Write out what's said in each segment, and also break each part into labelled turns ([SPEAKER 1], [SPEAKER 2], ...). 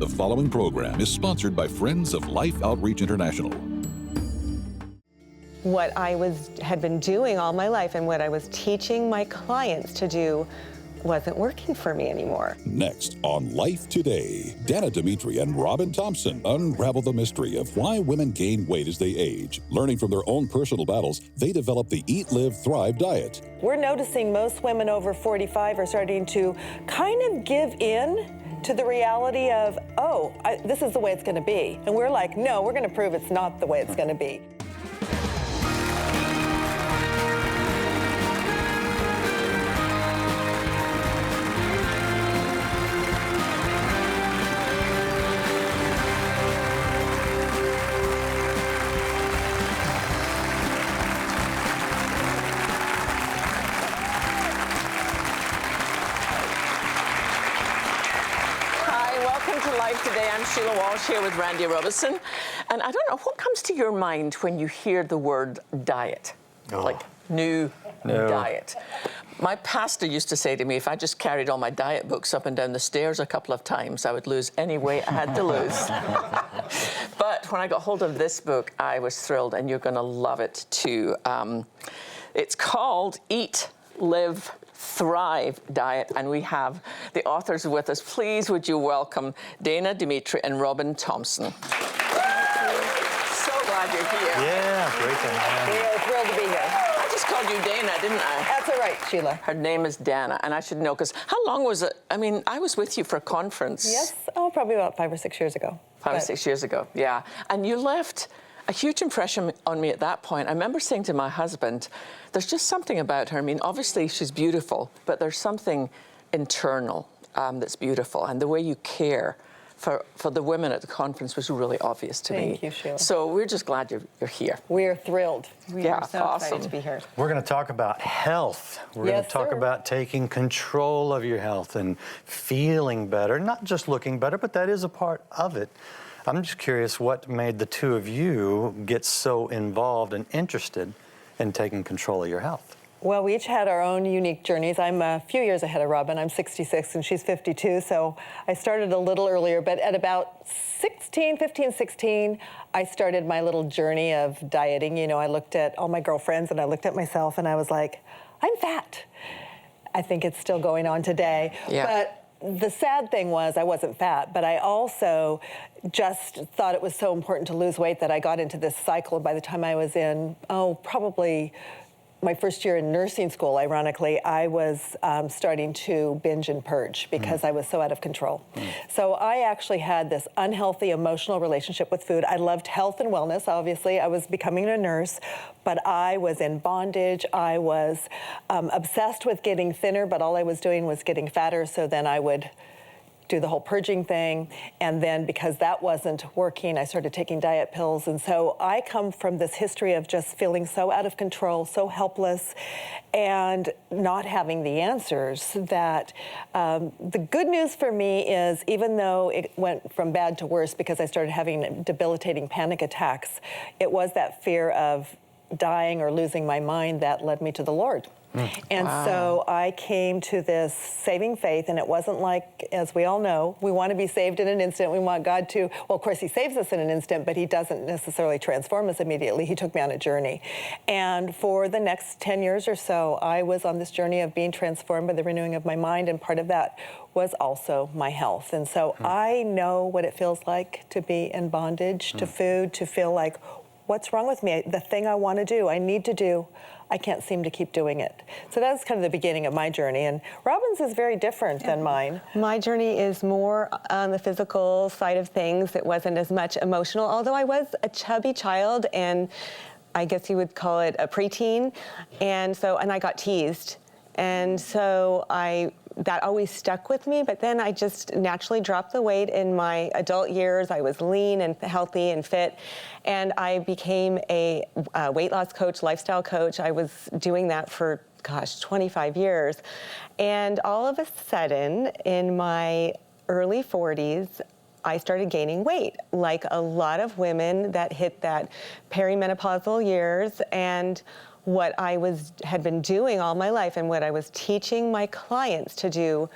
[SPEAKER 1] The following program is sponsored by Friends of Life Outreach International.
[SPEAKER 2] What I had been doing all my life and what I was teaching my clients to do wasn't working for me anymore.
[SPEAKER 1] Next on Life Today, Danna Demetre and Robyn Thomson unravel the mystery of why women gain weight as they age. Learning from their own personal battles, they develop the Eat, Live, Thrive diet.
[SPEAKER 3] We're noticing most women over 45 are starting to kind of give in to the reality of, this is the way it's going to be. And we're like, no, we're going to prove it's not the way it's going to be.
[SPEAKER 4] Today, I'm Sheila Walsh here with Randy Robinson. And I don't know, what comes to your mind when you hear the word diet? Like new diet. My pastor used to say to me, if I just carried all my diet books up and down the stairs a couple of times, I would lose any weight I had to lose. But when I got hold of this book, I was thrilled, and you're going to love it too. It's called Eat, Live, Thrive Diet, and we have the authors with us. Please, would you welcome Danna Demetre and Robyn Thomson. So glad you're here.
[SPEAKER 5] Yeah, great to have you.
[SPEAKER 3] We are thrilled to be here.
[SPEAKER 4] I just called you Danna, didn't I?
[SPEAKER 3] That's all right, Sheila.
[SPEAKER 4] Her name is Danna, and I should know, because how long was it? I mean, I was with you for a conference.
[SPEAKER 3] Yes, probably about 5 or 6 years ago.
[SPEAKER 4] 5 or 6 years ago, yeah. And you left a huge impression on me at that point. I remember saying to my husband, there's just something about her. I mean, obviously she's beautiful, but there's something internal that's beautiful. And the way you care for the women at the conference was really obvious to me.
[SPEAKER 3] Thank you, Sheila.
[SPEAKER 4] So we're just glad you're here.
[SPEAKER 3] We're thrilled. We are so
[SPEAKER 4] awesome.
[SPEAKER 3] excited to be here.
[SPEAKER 5] We're going to talk about health. We're going to talk about taking control of your health and feeling better, not just looking better, but that is a part of it. I'm just curious what made the two of you get so involved and interested in taking control of your health.
[SPEAKER 3] Well, we each had our own unique journeys. I'm a few years ahead of Robyn. I'm 66 and she's 52, so I started a little earlier, but at about 15, 16, I started my little journey of dieting. You know, I looked at all my girlfriends and I looked at myself and I was like, I'm fat. I think it's still going on today.
[SPEAKER 4] Yeah.
[SPEAKER 3] But the sad thing was I wasn't fat, but I also just thought it was so important to lose weight that I got into this cycle. By the time I was in, probably my first year in nursing school, ironically, I was starting to binge and purge because I was so out of control. So I actually had this unhealthy emotional relationship with food. I loved health and wellness, obviously. I was becoming a nurse, but I was in bondage. I was obsessed with getting thinner, but all I was doing was getting fatter, so then I would do the whole purging thing, and then because that wasn't working, I started taking diet pills. And so I come from this history of just feeling so out of control, so helpless, and not having the answers. That the good news for me is, even though it went from bad to worse because I started having debilitating panic attacks, it was that fear of dying or losing my mind that led me to the Lord. And so I came to this saving faith, and it wasn't like, as we all know, we want to be saved in an instant. We want God to, well, of course, he saves us in an instant, but he doesn't necessarily transform us immediately. He took me on a journey. And for the next 10 years or so, I was on this journey of being transformed by the renewing of my mind, and part of that was also my health. And so I know what it feels like to be in bondage to food, to feel like, what's wrong with me? The thing I want to do, I need to do, I can't seem to keep doing it. So that's kind of the beginning of my journey. And Robyn's is very different than mine.
[SPEAKER 2] My journey is more on the physical side of things. It wasn't as much emotional, although I was a chubby child, and I guess you would call it a preteen. And I got teased. And so that always stuck with me, but then I just naturally dropped the weight in my adult years. I was lean and healthy and fit, and I became a weight loss coach, lifestyle coach. I was doing that for, 25 years. And all of a sudden, in my early 40s, I started gaining weight, like a lot of women that hit that perimenopausal years. And what I had been doing all my life and what I was teaching my clients to do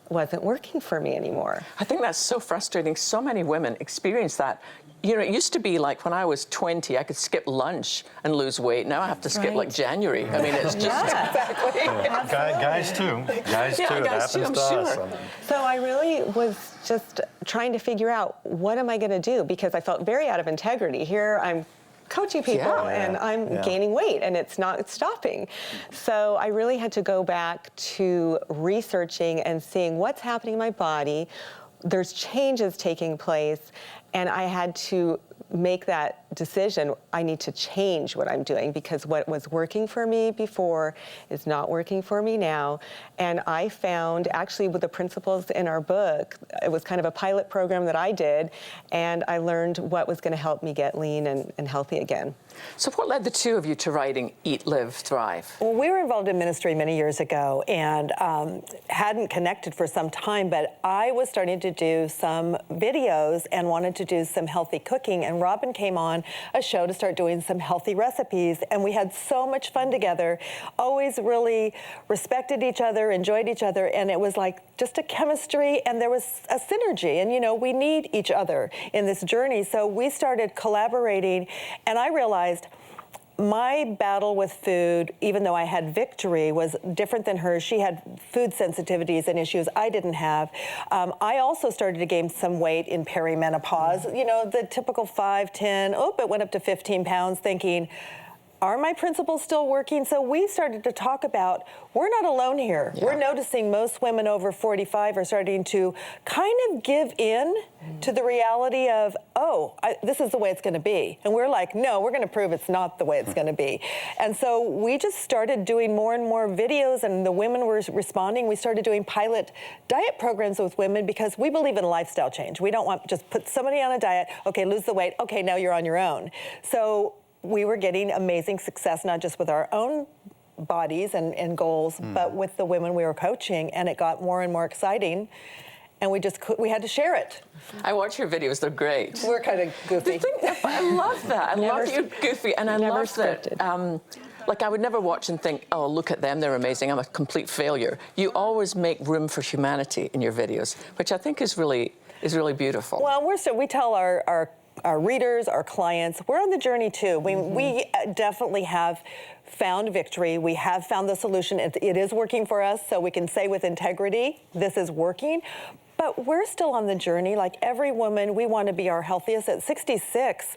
[SPEAKER 2] wasn't working for me anymore.
[SPEAKER 4] I think that's so frustrating. So many women experience that. You know, it used to be like when I was 20, I could skip lunch and lose weight. Now I have to skip like January. I mean, it's just
[SPEAKER 3] Exactly.
[SPEAKER 5] Guys too. Guys too. It
[SPEAKER 4] guys too,
[SPEAKER 5] happens
[SPEAKER 4] I'm
[SPEAKER 5] to
[SPEAKER 4] sure.
[SPEAKER 5] us.
[SPEAKER 2] So I really was just trying to figure out, what am I going to do? Because I felt very out of integrity. Here I'm coaching people and I'm gaining weight and it's not stopping. So I really had to go back to researching and seeing what's happening in my body. There's changes taking place, and I had to make that decision. I need to change what I'm doing, because what was working for me before is not working for me now. And I found, actually, with the principles in our book, it was kind of a pilot program that I did, and I learned what was going to help me get lean and healthy again.
[SPEAKER 4] So what led the two of you to writing Eat, Live, Thrive?
[SPEAKER 3] Well, we were involved in ministry many years ago and hadn't connected for some time, but I was starting to do some videos and wanted to do some healthy cooking, and Robyn came on a show to start doing some healthy recipes, and we had so much fun together, always really respected each other, enjoyed each other, and it was like just a chemistry, and there was a synergy, and you know, we need each other in this journey. So we started collaborating, and I realized my battle with food, even though I had victory, was different than hers. She had food sensitivities and issues I didn't have. I also started to gain some weight in perimenopause. You know, the typical 5, 10, it went up to 15 pounds, thinking, are my principles still working? So we started to talk about, we're not alone here. Yeah. We're noticing most women over 45 are starting to kind of give in to the reality of, this is the way it's going to be. And we're like, no, we're going to prove it's not the way it's going to be. And so we just started doing more and more videos, and the women were responding. We started doing pilot diet programs with women because we believe in a lifestyle change. We don't want to just put somebody on a diet, okay, lose the weight, okay, now you're on your own. So we were getting amazing success, not just with our own bodies and goals, but with the women we were coaching, and it got more and more exciting, and we had to share it.
[SPEAKER 4] I watch your videos, they're great.
[SPEAKER 3] We're kind of goofy.
[SPEAKER 4] I love that. I love that you're goofy, and I love that. Like, I would never watch and think, oh, look at them, they're amazing, I'm a complete failure. You always make room for humanity in your videos, which I think is really beautiful.
[SPEAKER 3] Well, we tell our readers, our clients, we're on the journey too. We definitely have found victory. We have found the solution. It is working for us, so we can say with integrity, this is working. But we're still on the journey. Like every woman, we want to be our healthiest. At 66,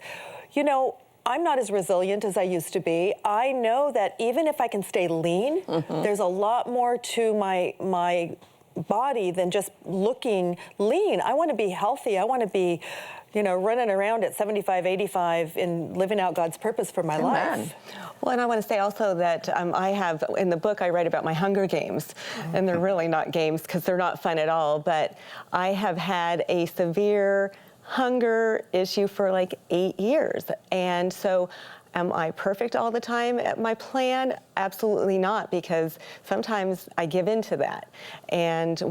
[SPEAKER 3] you know, I'm not as resilient as I used to be. I know that even if I can stay lean, there's a lot more to my body than just looking lean. I want to be healthy. I want to be, you know, running around at 75, 85 and living out God's purpose for my life.
[SPEAKER 2] Well, and I want to say also that I have, in the book, I write about my Hunger Games, and they're really not games because they're not fun at all, but I have had a severe hunger issue for like 8 years. And so am I perfect all the time at my plan? Absolutely not, because sometimes I give in to that. And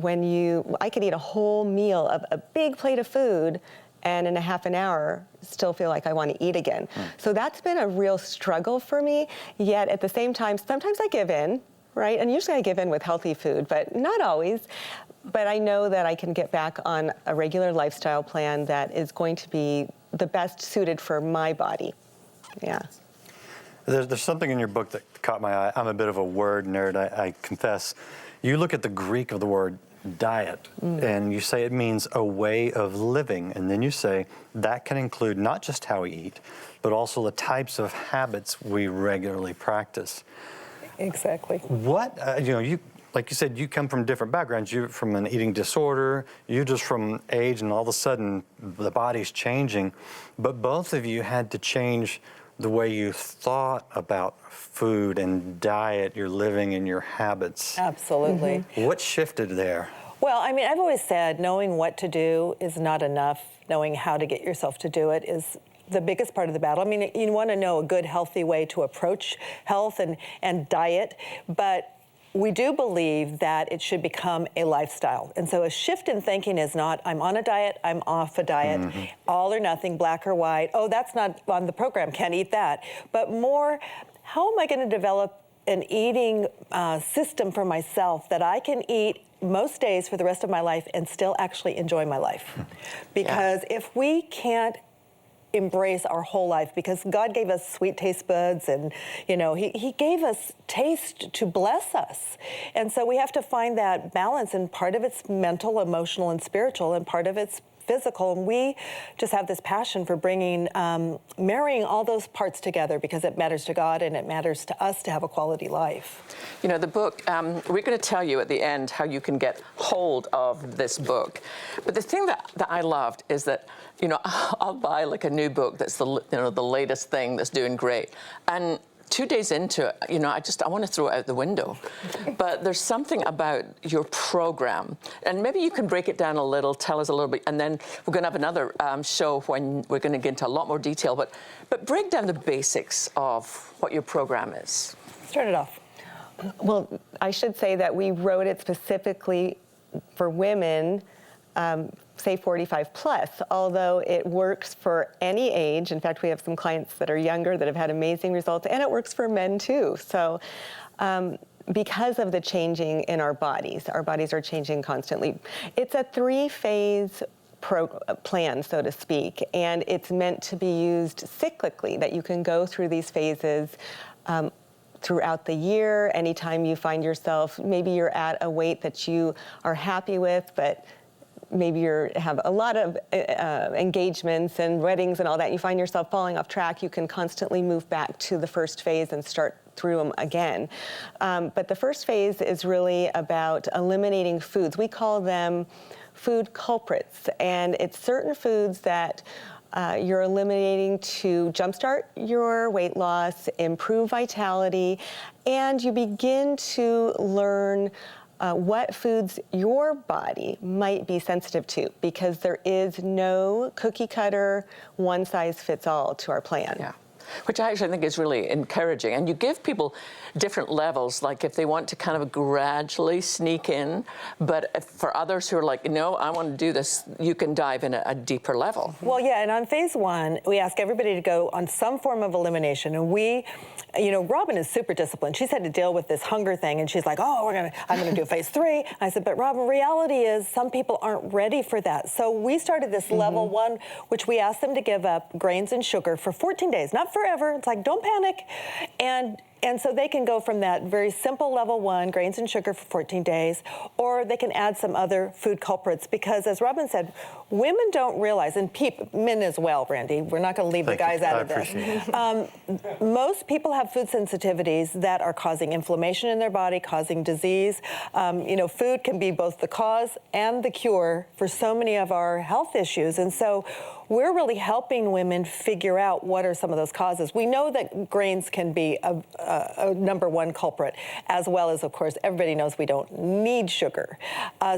[SPEAKER 2] I could eat a whole meal of a big plate of food, and in a half an hour, still feel like I want to eat again. So that's been a real struggle for me, yet at the same time, sometimes I give in, right? And usually I give in with healthy food, but not always. But I know that I can get back on a regular lifestyle plan that is going to be the best suited for my body. Yeah.
[SPEAKER 5] There's something in your book that caught my eye. I'm a bit of a word nerd, I confess. You look at the Greek of the word diet, and you say it means a way of living, and then you say that can include not just how we eat, but also the types of habits we regularly practice.
[SPEAKER 3] Exactly.
[SPEAKER 5] What, you like you said, you come from different backgrounds. You're from an eating disorder, you just from age, and all of a sudden the body's changing, but both of you had to change the way you thought about food and diet, your living and your habits.
[SPEAKER 3] Absolutely.
[SPEAKER 5] What shifted there?
[SPEAKER 3] Well, I mean, I've always said knowing what to do is not enough. Knowing how to get yourself to do it is the biggest part of the battle. I mean, you want to know a good, healthy way to approach health and diet, but we do believe that it should become a lifestyle. And so a shift in thinking is not, I'm on a diet, I'm off a diet, all or nothing, black or white. Oh, that's not on the program, can't eat that. But more, how am I going to develop an eating system for myself that I can eat most days for the rest of my life and still actually enjoy my life. Because if we can't embrace our whole life, because God gave us sweet taste buds, and he gave us taste to bless us, and so we have to find that balance, and part of it's mental, emotional, and spiritual, and part of it's physical, and we just have this passion for bringing, marrying all those parts together, because it matters to God and it matters to us to have a quality life.
[SPEAKER 4] You know, the book, we're going to tell you at the end how you can get hold of this book. But the thing that I loved is that, I'll buy like a new book that's the latest thing that's doing great. And 2 days into it, I want to throw it out the window. But there's something about your program, and maybe you can break it down a little, tell us a little bit, and then we're going to have another show when we're going to get into a lot more detail. But break down the basics of what your program is.
[SPEAKER 3] Start it off.
[SPEAKER 2] Well, I should say that we wrote it specifically for women, say 45 plus, although it works for any age. In fact, we have some clients that are younger that have had amazing results, and it works for men too. So because of the changing in our bodies are changing constantly. It's a 3-phase plan, so to speak, and it's meant to be used cyclically, that you can go through these phases throughout the year. Anytime you find yourself, maybe you're at a weight that you are happy with, but maybe you have a lot of engagements and weddings and all that, you find yourself falling off track, you can constantly move back to the first phase and start through them again. But the first phase is really about eliminating foods. We call them food culprits, and it's certain foods that you're eliminating to jumpstart your weight loss, improve vitality, and you begin to learn what foods your body might be sensitive to, because there is no cookie cutter, one size fits all to our plan.
[SPEAKER 4] Yeah. Which I actually think is really encouraging. And you give people different levels, like if they want to kind of gradually sneak in, but if for others who are like, no, I want to do this, you can dive in a deeper level.
[SPEAKER 3] Well, yeah, and on phase 1, we ask everybody to go on some form of elimination, and we, Robyn is super disciplined. She's had to deal with this hunger thing, and she's like, I'm gonna do phase 3. I said, but Robyn, reality is some people aren't ready for that. So we started this level 1, which we asked them to give up grains and sugar for 14 days, not forever. It's like, don't panic. And so they can go from that very simple level 1, grains and sugar for 14 days, or they can add some other food culprits, because as Robyn said, women don't realize, and men as well, Randy, we're not going to leave the guys out of this. Most people have food sensitivities that are causing inflammation in their body, causing disease. Food can be both the cause and the cure for so many of our health issues. And so we're really helping women figure out what are some of those causes. We know that grains can be a number 1 culprit, as well as, of course, everybody knows we don't need sugar.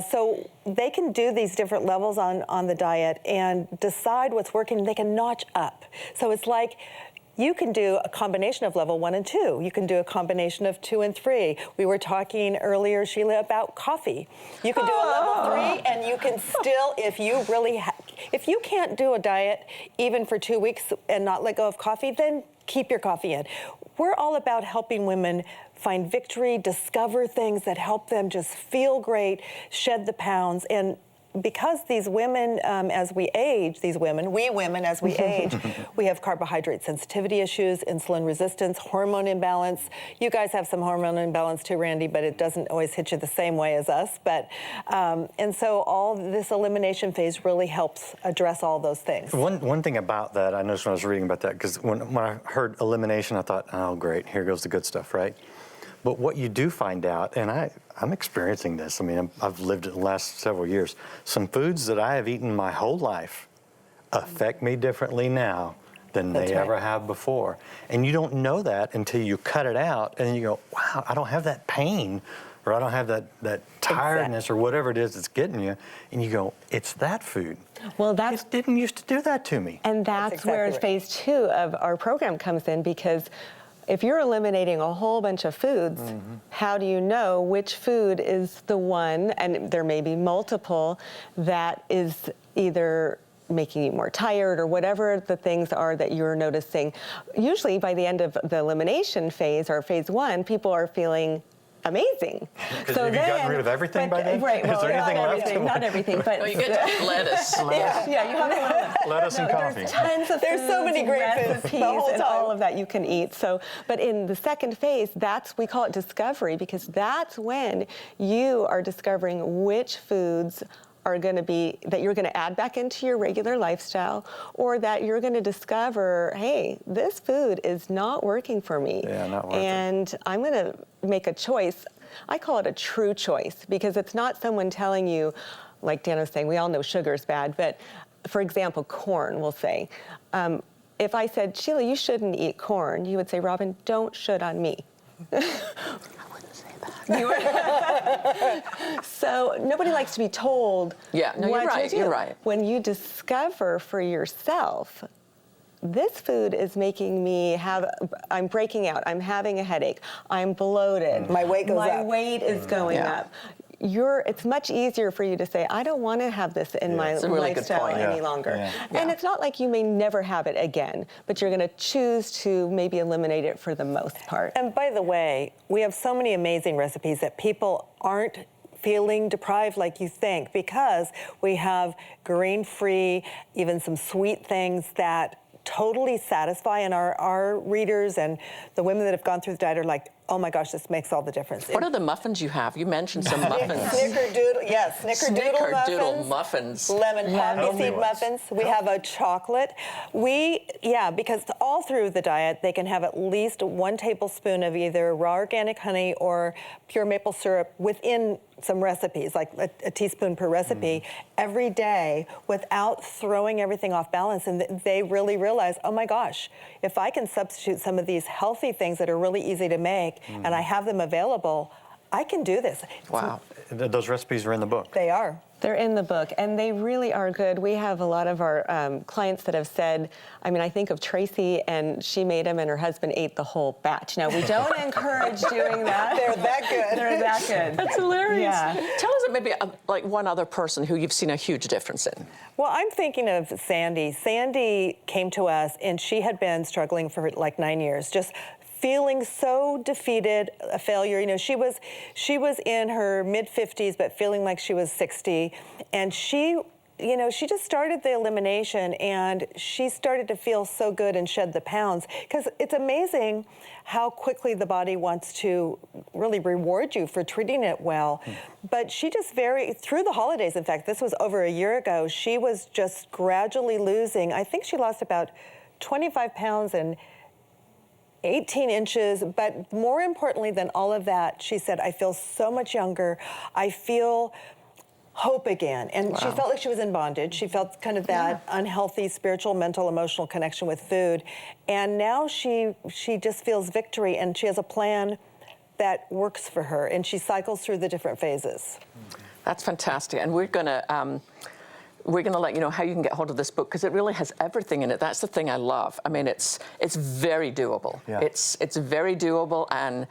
[SPEAKER 3] So they can do these different levels on the diet and decide what's working. They can notch up. So it's like, you can do a combination of level 1 and 2. You can do a combination of 2 and 3. We were talking earlier, Sheila, about coffee. You can do a level 3, and you can still, if you can't do a diet even for 2 weeks and not let go of coffee, then keep your coffee in. We're all about helping women find victory, discover things that help them just feel great, shed the pounds, and because these women, as we age, we women, as we age, we have carbohydrate sensitivity issues, insulin resistance, hormone imbalance. You guys have some hormone imbalance too, Randy, but it doesn't always hit you the same way as us. But and so all this elimination phase really helps address all those things.
[SPEAKER 5] One thing about that, I noticed when I was reading about that, because when I heard elimination, I thought, oh, great, here goes the good stuff, right? But what you do find out, and I'm experiencing this, I've lived it the last several years, some foods that I have eaten my whole life affect me differently now than they ever have before. And you don't know that until you cut it out, and you go, wow, I don't have that pain, or I don't have that tiredness, or whatever it is that's getting you, and you go, it's that food.
[SPEAKER 2] Well,
[SPEAKER 5] it didn't used to do that to me.
[SPEAKER 2] And that's exactly where phase 2 of our program comes in, because if you're eliminating a whole bunch of foods, how do you know which food is the one, and there may be multiple, that is either making you more tired or whatever the things are that you're noticing? Usually by the end of the elimination phase, or phase 1, people are feeling amazing.
[SPEAKER 5] So have you gotten rid of everything by then?
[SPEAKER 2] Right. Well,
[SPEAKER 5] is there anything left?
[SPEAKER 2] Everything, not everything, but
[SPEAKER 4] you get to lettuce.
[SPEAKER 2] Yeah, you have to
[SPEAKER 5] Lettuce and coffee.
[SPEAKER 3] There's so many great
[SPEAKER 2] recipes
[SPEAKER 3] foods the whole
[SPEAKER 2] and
[SPEAKER 3] time.
[SPEAKER 2] all of that you can eat. So, but in the second phase, we call it discovery, because that's when you are discovering which foods are going to be that you're going to add back into your regular lifestyle, or that you're going to discover, hey, this food is not working for me.
[SPEAKER 5] Yeah, not working.
[SPEAKER 2] And I'm going to make a choice. I call it a true choice, because it's not someone telling you, like Danna was saying, we all know sugar is bad, but for example, corn, we'll say. If I said, Sheila, you shouldn't eat corn, you would say, Robyn, don't should on me. So nobody likes to be told.
[SPEAKER 4] Yeah, no,
[SPEAKER 2] what
[SPEAKER 4] you're right.
[SPEAKER 2] to do.
[SPEAKER 4] You're right.
[SPEAKER 2] When you discover for yourself, this food is making me I'm breaking out. I'm having a headache. I'm bloated.
[SPEAKER 3] My weight goes up.
[SPEAKER 2] My weight is going up. It's much easier for you to say, I don't want to have this in my lifestyle any longer. And it's not like you may never have it again, but you're going to choose to maybe eliminate it for the most part.
[SPEAKER 3] And by the way, we have so many amazing recipes that people aren't feeling deprived like you think, because we have grain-free, even some sweet things that totally satisfy, and our readers and the women that have gone through the diet are like, oh my gosh, this makes all the difference.
[SPEAKER 4] What are the muffins you have? You mentioned some muffins.
[SPEAKER 3] Snickerdoodle, yes,
[SPEAKER 4] Snickerdoodle muffins.
[SPEAKER 3] Lemon poppy seed muffins. We have a chocolate. Because all through the diet, they can have at least 1 tablespoon of either raw organic honey or pure maple syrup within some recipes, like a teaspoon per recipe, every day, without throwing everything off balance. And they really realize, oh my gosh, if I can substitute some of these healthy things that are really easy to make, and I have them available, I can do this.
[SPEAKER 5] Wow. Those recipes are in the book.
[SPEAKER 3] They are.
[SPEAKER 2] They're in the book, and they really are good. We have a lot of our clients that have said, I think of Tracy, and she made them, and her husband ate the whole batch. Now, we don't encourage doing that.
[SPEAKER 3] They're that good.
[SPEAKER 2] They're that good.
[SPEAKER 4] That's hilarious.
[SPEAKER 2] Yeah.
[SPEAKER 4] Tell us maybe like one other person who you've seen a huge difference in.
[SPEAKER 3] Well, I'm thinking of Sandy. Sandy came to us, and she had been struggling for like 9 years, just feeling so defeated, a failure. You know, she was in her mid-50s, but feeling like she was 60. And she just started the elimination, and she started to feel so good and shed the pounds. Because it's amazing how quickly the body wants to really reward you for treating it well. But she just through the holidays, in fact, this was over a year ago, she was just gradually losing. I think she lost about 25 pounds and 18 inches, but more importantly than all of that, she said, I feel so much younger. I feel hope again. And she felt like she was in bondage. She felt kind of that unhealthy spiritual, mental, emotional connection with food. And now she just feels victory, and she has a plan that works for her, and she cycles through the different phases.
[SPEAKER 4] That's fantastic. And we're going to let you know how you can get hold of this book, because it really has everything in it. That's the thing I love. It's very doable. Yeah. It's very doable, and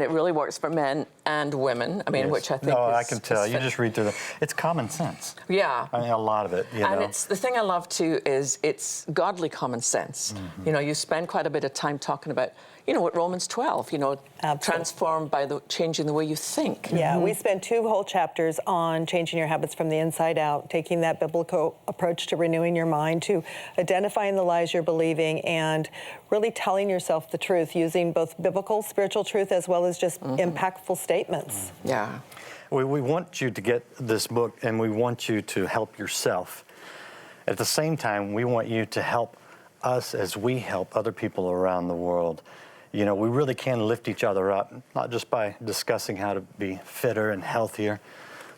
[SPEAKER 4] it really works for men and women. Which I think
[SPEAKER 5] I can tell. You just read through it's common sense.
[SPEAKER 4] Yeah.
[SPEAKER 5] A lot of it.
[SPEAKER 4] And it's the thing I love too is it's godly common sense. You spend quite a bit of time talking about, what Romans 12, transformed by changing the way you think.
[SPEAKER 3] Yeah, we spend 2 whole chapters on changing your habits from the inside out, taking that biblical approach to renewing your mind, to identifying the lies you're believing, and really telling yourself the truth using both biblical, spiritual truth, as well as just impactful statements.
[SPEAKER 4] Yeah.
[SPEAKER 5] We want you to get this book, and we want you to help yourself. At the same time, we want you to help us as we help other people around the world. We really can lift each other up, not just by discussing how to be fitter and healthier,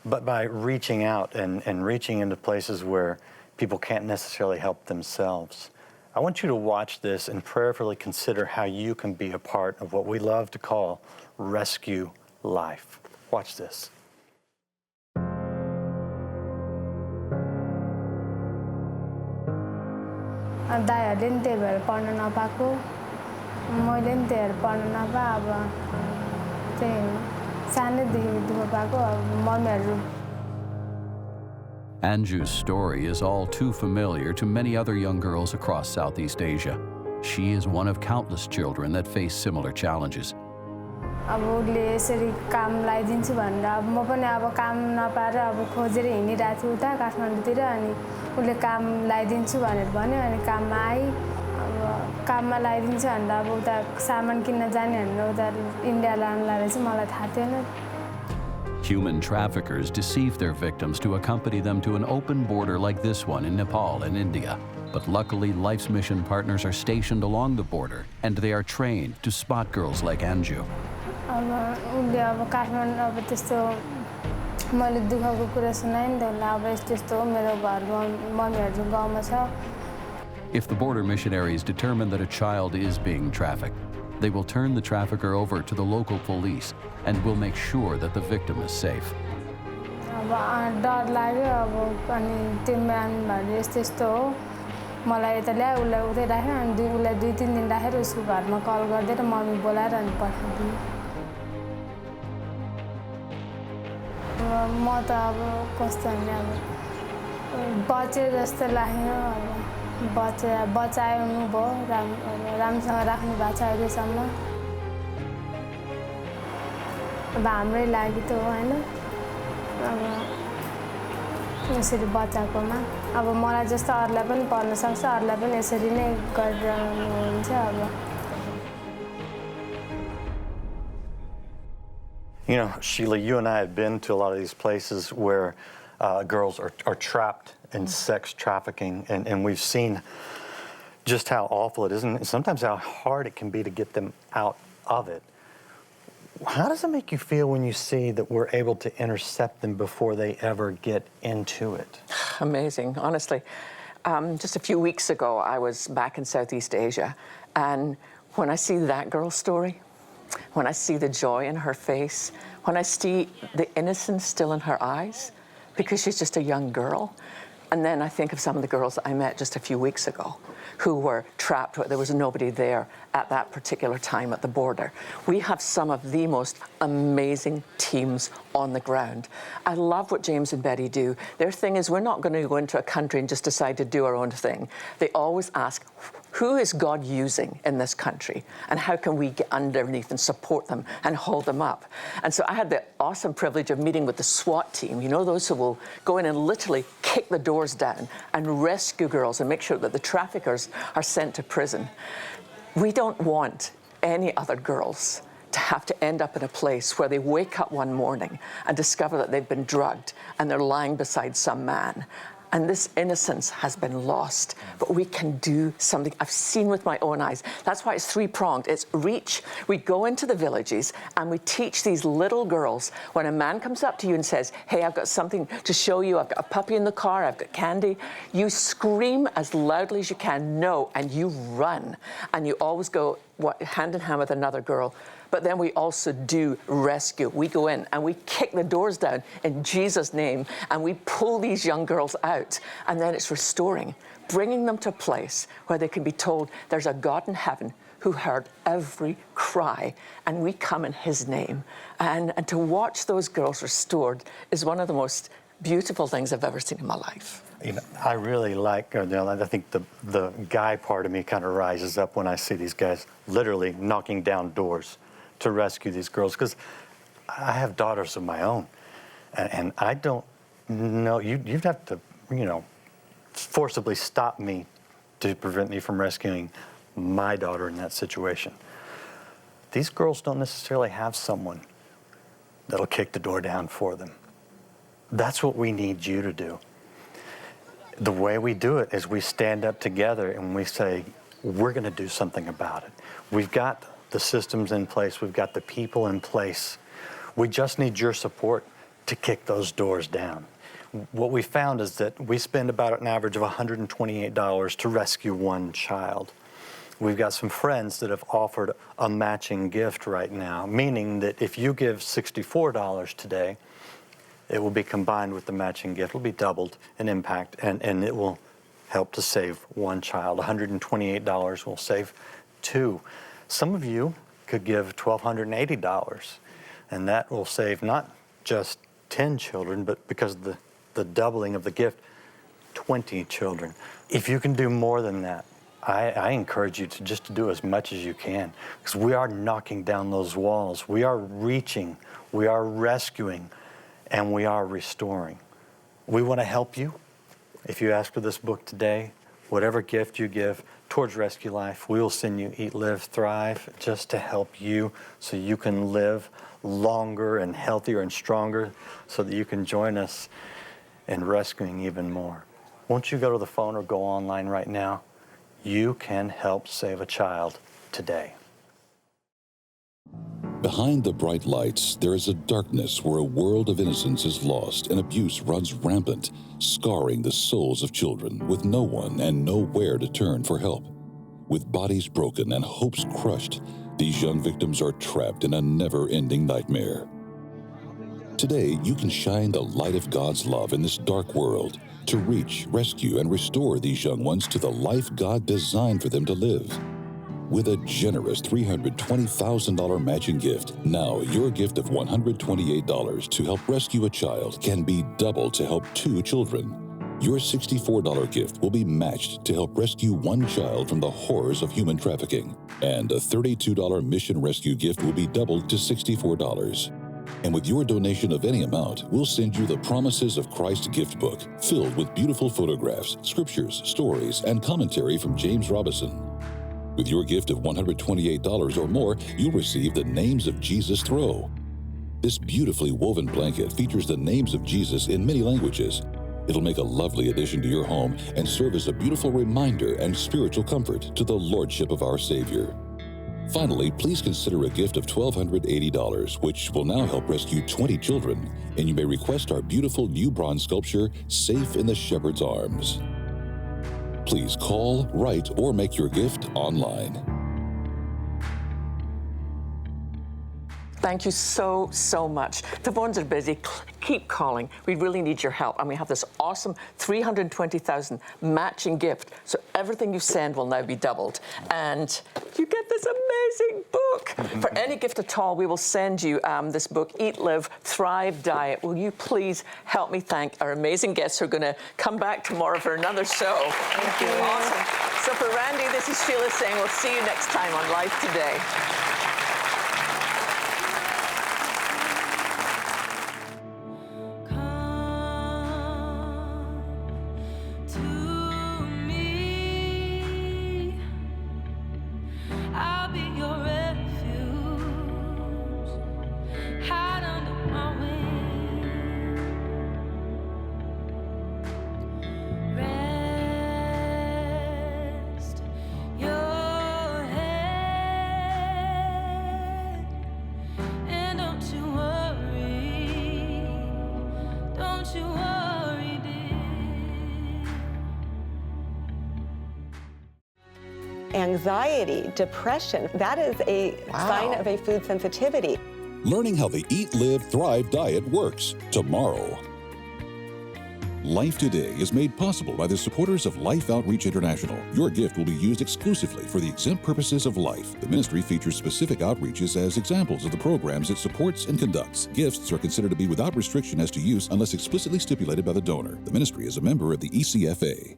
[SPEAKER 5] but by reaching out and reaching into places where people can't necessarily help themselves. I want you to watch this and prayerfully consider how you can be a part of what we love to call Rescue Life. Watch this.
[SPEAKER 6] दाइहरूले नि त्यही भएर पढ्न नपाएको मैले नि त्यही भएर पढ्न नपाए अब चाहिँ सानैदेखि दुःख पाएको अब मम्मीहरू.
[SPEAKER 7] Anju's story is all too familiar to many other young girls across Southeast Asia. She is one of countless children that face similar challenges.
[SPEAKER 6] अब उसले यसरी काम लगाइदिन्छु भनेर अब म पनि अब काम नपाएर अब खोजेर हिँडिरहेको थिएँ उता काठमाडौँतिर अनि उसले काम लगाइदिन्छु भनेर भन्यो अनि काममा आइ अब काममा लगाइदिन्छ भनेर अब उता सामान किन्न जाने भनेर उता इन्डिया लानु लाग्दा चाहिँ मलाई थाहा थिएन.
[SPEAKER 7] Human traffickers deceive their victims to accompany them to an open border like this one in Nepal and India. But luckily, Life's mission partners are stationed along the border, and they are trained to spot girls like Anju.
[SPEAKER 6] अब उसले अब काठमाडौँ अब त्यस्तो मैले दुःखको कुरा सुनाएँ नि त उसलाई अब यस्तो हो मेरो घरमा मम्मीहरू गाउँमा छ.
[SPEAKER 7] If the border missionaries determine that a child is being trafficked, they will turn the trafficker over to the local police and will make sure that the victim is safe.
[SPEAKER 6] अब डर लाग्यो अब अनि त्यो म्यानहरू यस्तो हो मलाई यता ल्यायो उसलाई उतै राख्यो अनि उसलाई 2-3 दिन राखेर उसको घरमा कल गरिदिएर मम्मी बोलाएर अनि पठाइदिएँ. म त अब कस्तो भने अब बचे जस्तो लाग्यो अब बचाउनु भयो राम्रोसँग राख्नु भएको छ अहिलेसम्म. अब हाम्रै लागि त हो होइन अब यसरी बचाएकोमा अब मलाई जस्तो अरूलाई पनि पर्न सक्छ अरूलाई पनि यसरी नै गरिरहनुहुन्छ अब.
[SPEAKER 5] You know, Sheila, you and I have been to a lot of these places where girls are trapped in sex trafficking, and we've seen just how awful it is and sometimes how hard it can be to get them out of it. How does it make you feel when you see that we're able to intercept them before they ever get into it?
[SPEAKER 4] Amazing, honestly. Just a few weeks ago, I was back in Southeast Asia, and when I see that girl's story, when I see the joy in her face, when I see the innocence still in her eyes, because she's just a young girl, and then I think of some of the girls I met just a few weeks ago who were trapped, there was nobody there at that particular time at the border. We have some of the most amazing teams on the ground. I love what James and Betty do. Their thing is we're not going to go into a country and just decide to do our own thing. They always ask, who is God using in this country? And how can we get underneath and support them and hold them up? And so I had the awesome privilege of meeting with the SWAT team, you know, those who will go in and literally kick the doors down and rescue girls and make sure that the traffickers are sent to prison. We don't want any other girls to have to end up in a place where they wake up one morning and discover that they've been drugged and they're lying beside some man. And this innocence has been lost, but we can do something. I've seen with my own eyes. That's why it's three-pronged. It's reach. We go into the villages and we teach these little girls, when a man comes up to you and says, hey, I've got something to show you. I've got a puppy in the car. I've got candy. You scream as loudly as you can, no, and you run. And you always go hand in hand with another girl. But then we also do rescue. We go in and we kick the doors down in Jesus' name and we pull these young girls out. And then it's restoring, bringing them to a place where they can be told there's a God in heaven who heard every cry, and we come in his name. And to watch those girls restored is one of the most beautiful things I've ever seen in my life.
[SPEAKER 5] You know, I really like, I think the guy part of me kind of rises up when I see these guys literally knocking down doors to rescue these girls, because I have daughters of my own, and I don't know, you'd have to, you know, forcibly stop me to prevent me from rescuing my daughter in that situation. These girls don't necessarily have someone that'll kick the door down for them. That's what we need you to do. The way we do it is we stand up together and we say, we're going to do something about it. We've got the systems in place. We've got the people in place. We just need your support to kick those doors down. What we found is that we spend about an average of $128 to rescue one child. We've got some friends that have offered a matching gift right now, meaning that if you give $64 today, it will be combined with the matching gift. It will be doubled in impact, and it will help to save one child. $128 will save two. Some of you could give $1,280, and that will save not just 10 children, but because of the doubling of the gift, 20 children. If you can do more than that, I encourage you to just do as much as you can, because we are knocking down those walls. We are reaching, we are rescuing, and we are restoring. We want to help you. If you ask for this book today, whatever gift you give towards Rescue Life, we will send you Eat, Live, Thrive, just to help you so you can live longer and healthier and stronger, so that you can join us in rescuing even more. Won't you go to the phone or go online right now? You can help save a child today.
[SPEAKER 1] Behind the bright lights, there is a darkness where a world of innocence is lost and abuse runs rampant, scarring the souls of children with no one and nowhere to turn for help. With bodies broken and hopes crushed, these young victims are trapped in a never-ending nightmare. Today, you can shine the light of God's love in this dark world to reach, rescue, and restore these young ones to the life God designed for them to live. With a generous $320,000 matching gift, now your gift of $128 to help rescue a child can be doubled to help 2 children. Your $64 gift will be matched to help rescue 1 child from the horrors of human trafficking. And a $32 mission rescue gift will be doubled to $64. And with your donation of any amount, we'll send you the Promises of Christ gift book, filled with beautiful photographs, scriptures, stories, and commentary from James Robison. With your gift of $128 or more, you'll receive the Names of Jesus throw. This beautifully woven blanket features the names of Jesus in many languages. It'll make a lovely addition to your home and serve as a beautiful reminder and spiritual comfort to the Lordship of our Savior. Finally, please consider a gift of $1,280, which will now help rescue 20 children, and you may request our beautiful new bronze sculpture, Safe in the Shepherd's Arms. Please call, write, or make your gift online.
[SPEAKER 4] Thank you so, so much. The phones are busy. Keep calling. We really need your help. And we have this awesome $320,000 matching gift. So everything you send will now be doubled. And you get this amazing book. For any gift at all, we will send you this book, Eat, Live, Thrive Diet. Will you please help me thank our amazing guests who are going to come back tomorrow for another show. Thank you. Awesome. So for Randy, this is Sheila saying we'll see you next time on Life Today.
[SPEAKER 2] Anxiety, depression, that is a sign of a food sensitivity.
[SPEAKER 1] Learning how the Eat, Live, Thrive diet works tomorrow. Life Today is made possible by the supporters of Life Outreach International. Your gift will be used exclusively for the exempt purposes of life. The ministry features specific outreaches as examples of the programs it supports and conducts. Gifts are considered to be without restriction as to use unless explicitly stipulated by the donor. The ministry is a member of the ECFA.